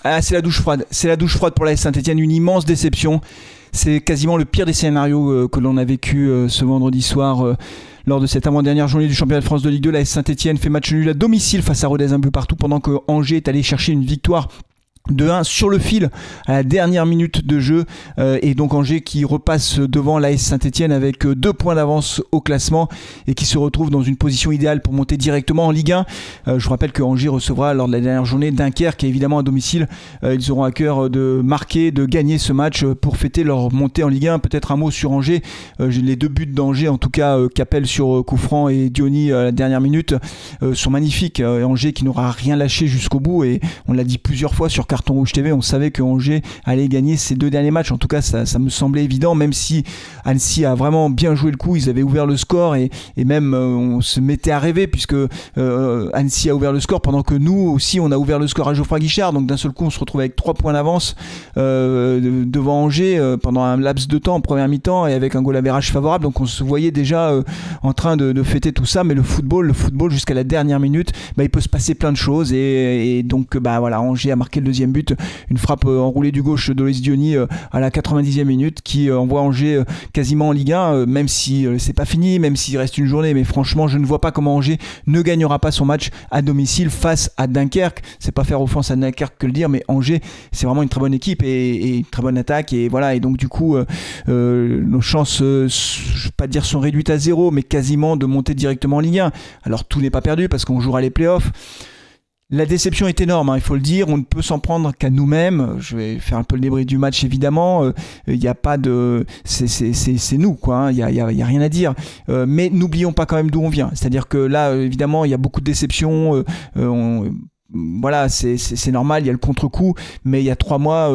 Ah, c'est la douche froide. C'est la douche froide pour l'AS Saint-Etienne. Une immense déception. C'est quasiment le pire des scénarios que l'on a vécu ce vendredi soir. Lors de cette avant-dernière journée du championnat de France de Ligue 2, l'AS Saint-Etienne fait match nul à domicile face à Rodez, un but partout, pendant que Angers est allé chercher une victoire de 1 sur le fil à la dernière minute de jeu, et donc Angers qui repasse devant l'AS Saint-Etienne avec 2 points d'avance au classement et qui se retrouve dans une position idéale pour monter directement en Ligue 1. Je vous rappelle que Angers recevra lors de la dernière journée Dunkerque, et évidemment à domicile ils auront à cœur de marquer, de gagner ce match pour fêter leur montée en Ligue 1. Peut-être un mot sur Angers, les 2 buts d'Angers en tout cas, Capel sur coup franc et Diony à la dernière minute, sont magnifiques. Angers qui n'aura rien lâché jusqu'au bout, et on l'a dit plusieurs fois sur Carton Rouge TV, on savait que Angers allait gagner ces 2 derniers matchs. En tout cas, ça me semblait évident, même si Annecy a vraiment bien joué le coup. Ils avaient ouvert le score, et même on se mettait à rêver, puisque Annecy a ouvert le score pendant que nous aussi on a ouvert le score à Geoffroy Guichard. Donc d'un seul coup, on se retrouve avec 3 points d'avance devant Angers pendant un laps de temps en première mi-temps, et avec un goal average favorable. Donc on se voyait déjà en train de fêter tout ça. Mais le football jusqu'à la dernière minute, il peut se passer plein de choses, et donc voilà, Angers a marqué le deuxième but, une frappe enroulée du gauche de Loïs Diony à la 90e minute, qui envoie Angers quasiment en Ligue 1, même si c'est pas fini, même s'il reste une journée. Mais franchement, je ne vois pas comment Angers ne gagnera pas son match à domicile face à Dunkerque. C'est pas faire offense à Dunkerque que le dire, mais Angers, c'est vraiment une très bonne équipe et une très bonne attaque, et voilà. Et donc du coup, nos chances, je vais pas dire sont réduites à 0, mais quasiment de monter directement en Ligue 1. Alors tout n'est pas perdu, parce qu'on jouera les playoffs. La déception est énorme, il faut le dire. On ne peut s'en prendre qu'à nous-mêmes. Je vais faire un peu le débrief du match, évidemment. Il n'y a pas de... C'est nous, quoi. Il n'y a rien à dire. Mais n'oublions pas quand même d'où on vient. C'est-à-dire que là, évidemment, il y a beaucoup de déceptions. Voilà, c'est normal, il y a le contre-coup, mais il y a 3 mois,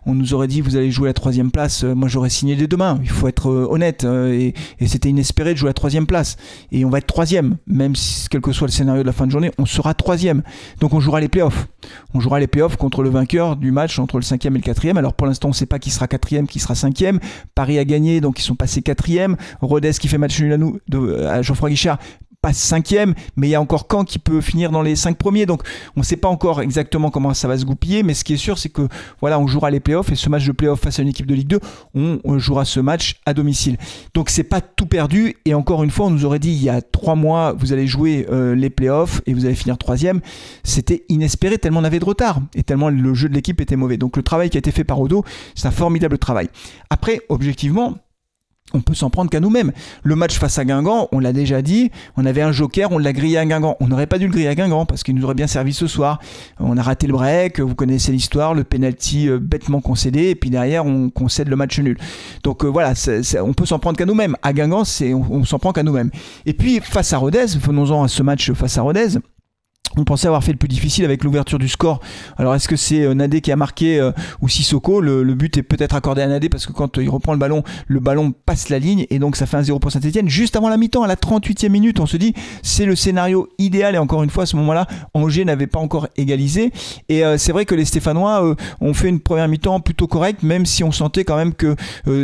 on nous aurait dit vous allez jouer la 3e place. Moi j'aurais signé dès demain, il faut être honnête, et c'était inespéré de jouer la 3e place, et on va être 3e, même si quel que soit le scénario de la fin de journée, on sera 3e. Donc on jouera les playoffs. On jouera les playoffs contre le vainqueur du match entre le 5e et le 4e. Alors pour l'instant on ne sait pas qui sera 4e, qui sera 5e. Paris a gagné, donc ils sont passés 4e. Rodez qui fait match nul à Geoffroy Guichard passe 5e, mais il y a encore Caen qui peut finir dans les 5 premiers. Donc on ne sait pas encore exactement comment ça va se goupiller, mais ce qui est sûr, c'est que voilà, on jouera les playoffs, et ce match de playoffs face à une équipe de Ligue 2, on jouera ce match à domicile. Donc c'est pas tout perdu, et encore une fois, on nous aurait dit il y a 3 mois, vous allez jouer les playoffs et vous allez finir 3e. C'était inespéré tellement on avait de retard, et tellement le jeu de l'équipe était mauvais. Donc le travail qui a été fait par Odo, c'est un formidable travail. Après, objectivement, on peut s'en prendre qu'à nous-mêmes. Le match face à Guingamp, on l'a déjà dit, on avait un joker, on l'a grillé à Guingamp. On n'aurait pas dû le griller à Guingamp parce qu'il nous aurait bien servi ce soir. On a raté le break, vous connaissez l'histoire, le penalty bêtement concédé, et puis derrière on concède le match nul. Donc voilà, on peut s'en prendre qu'à nous-mêmes. À Guingamp, on s'en prend qu'à nous-mêmes. Et puis face à Rodez, venons-en à ce match face à Rodez. On pensait avoir fait le plus difficile avec l'ouverture du score. Alors est-ce que c'est Nadé qui a marqué ou Sissoko? Le but est peut-être accordé à Nadé, parce que quand il reprend le ballon passe la ligne, et donc ça fait 1-0 pour Saint-Etienne. Juste avant la mi-temps, à la 38e minute, on se dit c'est le scénario idéal, et encore une fois à ce moment-là, Angers n'avait pas encore égalisé. Et c'est vrai que les Stéphanois ont fait une première mi-temps plutôt correcte, même si on sentait quand même que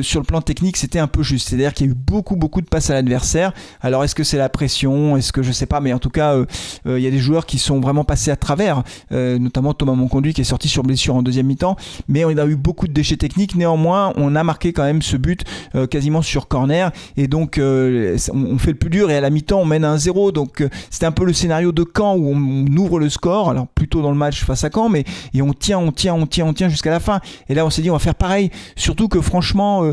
sur le plan technique c'était un peu juste. C'est-à-dire qu'il y a eu beaucoup de passes à l'adversaire. Alors est-ce que c'est la pression? Est-ce que je sais pas, mais en tout cas il y a des joueurs qui sont vraiment passés à travers, notamment Thomas Monconduit qui est sorti sur blessure en deuxième mi-temps, mais on a eu beaucoup de déchets techniques. Néanmoins, on a marqué quand même ce but quasiment sur corner, et donc on fait le plus dur, et à la mi-temps on mène 1-0. Donc c'était un peu le scénario de Caen où on ouvre le score, alors plutôt dans le match face à Caen, mais et on tient jusqu'à la fin. Et là on s'est dit on va faire pareil, surtout que franchement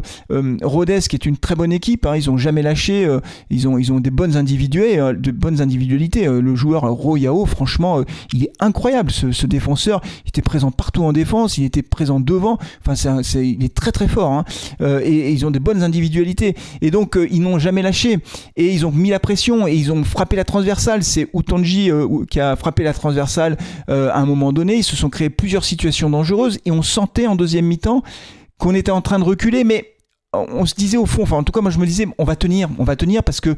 Rodez, qui est une très bonne équipe, ils ont jamais lâché, ils ont des bonnes individualités. Le joueur Royao, franchement, il est incroyable, ce défenseur. Il était présent partout en défense, il était présent devant. Enfin, il est très très fort, et ils ont des bonnes individualités. Et donc, ils n'ont jamais lâché. Et ils ont mis la pression, et ils ont frappé la transversale. C'est Utonji qui a frappé la transversale à un moment donné. Ils se sont créés plusieurs situations dangereuses, et on sentait en deuxième mi-temps qu'on était en train de reculer, mais on se disait au fond, enfin en tout cas moi je me disais on va tenir parce que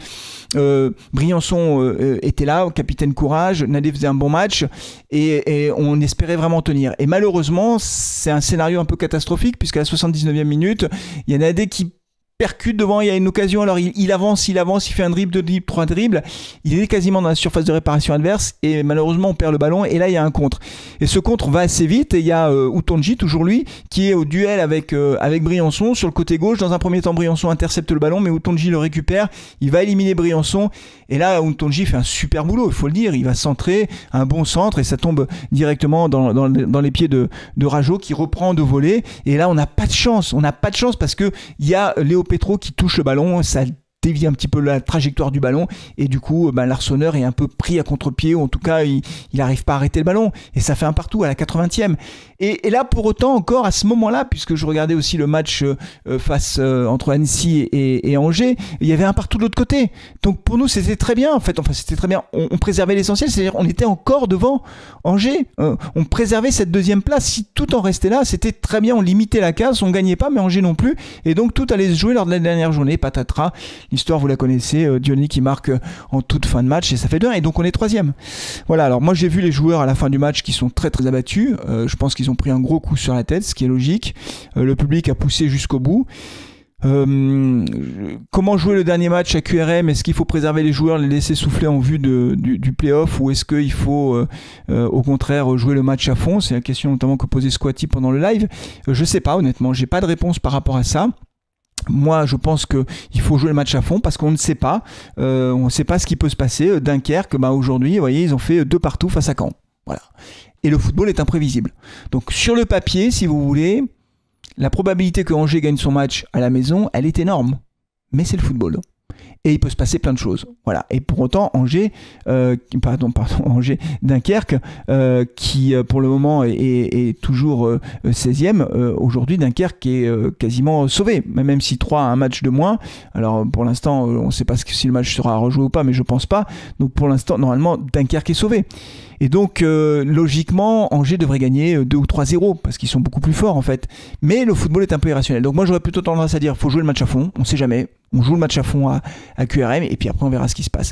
Briançon était là, capitaine courage, Nadé faisait un bon match, et on espérait vraiment tenir. Et malheureusement c'est un scénario un peu catastrophique, puisqu'à la 79e minute il y a Nadé qui percute devant, il y a une occasion, alors il avance, il fait un dribble, 2 dribbles, 3 dribbles, il est quasiment dans la surface de réparation adverse et malheureusement on perd le ballon et là il y a un contre. Et ce contre va assez vite et il y a Utonji, toujours lui, qui est au duel avec Briançon sur le côté gauche. Dans un premier temps, Briançon intercepte le ballon, mais Utonji le récupère, il va éliminer Briançon et là Utonji fait un super boulot, il faut le dire, il va centrer, un bon centre et ça tombe directement dans les pieds de Rajo qui reprend de voler et là on n'a pas de chance parce que il y a Léo Petro qui touche le ballon, ça dévie un petit peu la trajectoire du ballon et du coup l'Arseneur est un peu pris à contre-pied ou en tout cas il n'arrive pas à arrêter le ballon et ça fait un partout à la 80e et là pour autant encore à ce moment-là, puisque je regardais aussi le match entre Annecy et Angers, il y avait un partout de l'autre côté, donc pour nous c'était très bien en fait, c'était très bien, on préservait l'essentiel, c'est-à-dire on était encore devant Angers, on préservait cette deuxième place, si tout en restait là c'était très bien, on limitait la casse, on gagnait pas mais Angers non plus et donc tout allait se jouer lors de la dernière journée, patatras. L'histoire, vous la connaissez, Diony qui marque en toute fin de match et ça fait 2-1 et donc on est 3e. Voilà, alors moi j'ai vu les joueurs à la fin du match qui sont très très abattus. Je pense qu'ils ont pris un gros coup sur la tête, ce qui est logique. Le public a poussé jusqu'au bout. Comment jouer le dernier match à QRM? Est-ce qu'il faut préserver les joueurs, les laisser souffler en vue du play-off ou est-ce qu'il faut au contraire jouer le match à fond? C'est la question notamment que posait Squatty pendant le live. Je sais pas, honnêtement, j'ai pas de réponse par rapport à ça. Moi, je pense qu'il faut jouer le match à fond parce qu'on ne sait pas. On ne sait pas ce qui peut se passer. Dunkerque, aujourd'hui, vous voyez, ils ont fait 2 partout face à Caen. Voilà. Et le football est imprévisible. Donc, sur le papier, si vous voulez, la probabilité que Angers gagne son match à la maison, elle est énorme. Mais c'est le football. Et il peut se passer plein de choses. Voilà. Et pour autant, Dunkerque, qui pour le moment est toujours 16e, aujourd'hui Dunkerque est quasiment sauvé, même si 3 a un match de moins. Alors pour l'instant, on ne sait pas si le match sera rejoué ou pas, mais je pense pas. Donc pour l'instant, normalement, Dunkerque est sauvé. Et donc, logiquement, Angers devrait gagner 2 ou 3-0, parce qu'ils sont beaucoup plus forts, en fait. Mais le football est un peu irrationnel. Donc moi, j'aurais plutôt tendance à dire, il faut jouer le match à fond, on ne sait jamais. On joue le match à fond à QRM, et puis après, on verra ce qui se passe.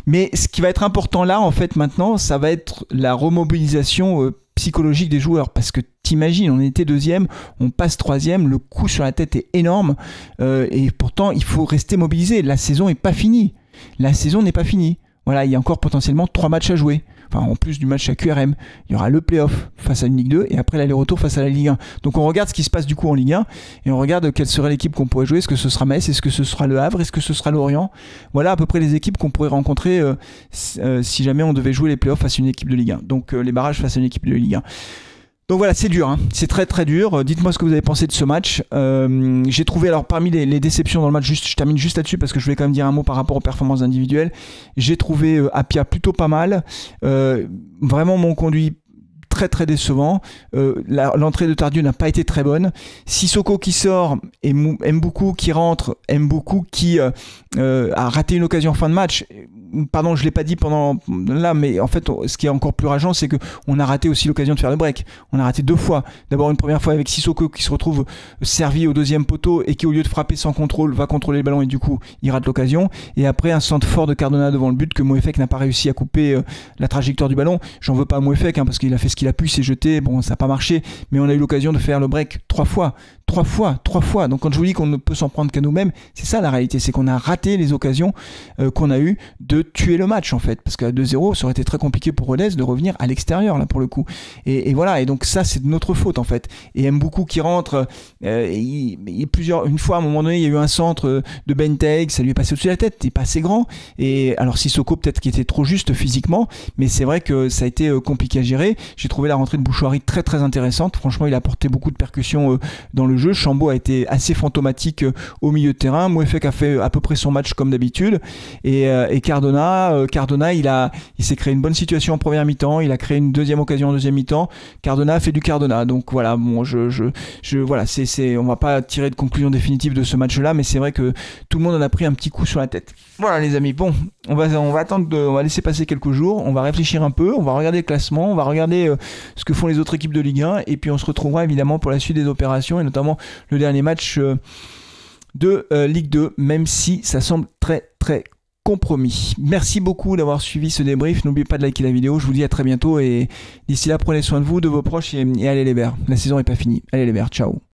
Mais ce qui va être important là, en fait, maintenant, ça va être la remobilisation psychologique des joueurs, parce que t'imagines, on était 2e, on passe 3e, le coup sur la tête est énorme, et pourtant, il faut rester mobilisé. La saison n'est pas finie. La saison n'est pas finie. Voilà, il y a encore potentiellement 3 matchs à jouer. Enfin, en plus du match à QRM, il y aura le play-off face à une Ligue 2 et après l'aller-retour face à la Ligue 1. Donc on regarde ce qui se passe du coup en Ligue 1 et on regarde quelle serait l'équipe qu'on pourrait jouer. Est-ce que ce sera Metz? Est-ce que ce sera Le Havre? Est-ce que ce sera Lorient? Voilà à peu près les équipes qu'on pourrait rencontrer si jamais on devait jouer les play-offs face à une équipe de Ligue 1. Donc les barrages face à une équipe de Ligue 1. Donc voilà, c'est dur, hein. C'est très très dur. Dites-moi ce que vous avez pensé de ce match. J'ai trouvé, alors parmi les déceptions dans le match, je termine juste là-dessus parce que je voulais quand même dire un mot par rapport aux performances individuelles. J'ai trouvé Apia plutôt pas mal. Vraiment mon conduit très très décevant. L'entrée de Tardieu n'a pas été très bonne. Sissoko qui sort et Mboukou qui rentre, Mboukou qui a raté une occasion en fin de match. Pardon, je l'ai pas dit pendant là, mais en fait, ce qui est encore plus rageant, c'est que on a raté aussi l'occasion de faire le break. On a raté 2 fois. D'abord une première fois avec Sissoko qui se retrouve servi au 2e poteau et qui au lieu de frapper sans contrôle va contrôler le ballon et du coup il rate l'occasion. Et après un centre fort de Cardona devant le but que Mouefek n'a pas réussi à couper la trajectoire du ballon. J'en veux pas à Mouefek parce qu'il a fait ce qu'il a pu, s'est jeté. Bon, ça n'a pas marché, mais on a eu l'occasion de faire le break 3 fois. 3 fois. Donc quand je vous dis qu'on ne peut s'en prendre qu'à nous-mêmes, c'est ça la réalité, c'est qu'on a raté les occasions qu'on a eues de tuer le match en fait, parce qu'à 2-0 ça aurait été très compliqué pour Rodez de revenir à l'extérieur là pour le coup. Et voilà, et donc ça c'est de notre faute en fait. Et Mboukou qui rentre, une fois à un moment donné il y a eu un centre de Benteg, ça lui est passé au-dessus de la tête, il est pas assez grand. Et alors Sissoko peut-être qui était trop juste physiquement, mais c'est vrai que ça a été compliqué à gérer. J'ai trouvé la rentrée de Bouchouari très très intéressante, franchement il a apporté beaucoup de percussions dans le jeu. Chambaud a été assez fantomatique au milieu de terrain. Mouefek a fait à peu près son match comme d'habitude. Et Cardona, il s'est créé une bonne situation en première mi-temps. Il a créé une deuxième occasion en deuxième mi-temps. Cardona a fait du Cardona. Donc voilà, bon, voilà, on va pas tirer de conclusion définitive de ce match-là, mais c'est vrai que tout le monde en a pris un petit coup sur la tête. Voilà les amis. Bon, on va attendre, on va laisser passer quelques jours. On va réfléchir un peu. On va regarder le classement. On va regarder ce que font les autres équipes de Ligue 1. Et puis on se retrouvera évidemment pour la suite des opérations et notamment le dernier match de Ligue 2, même si ça semble très très compromis. Merci beaucoup d'avoir suivi ce débrief. N'oubliez pas de liker la vidéo. Je vous dis à très bientôt et d'ici là, prenez soin de vous, de vos proches et allez les Verts. La saison n'est pas finie. Allez les Verts, ciao.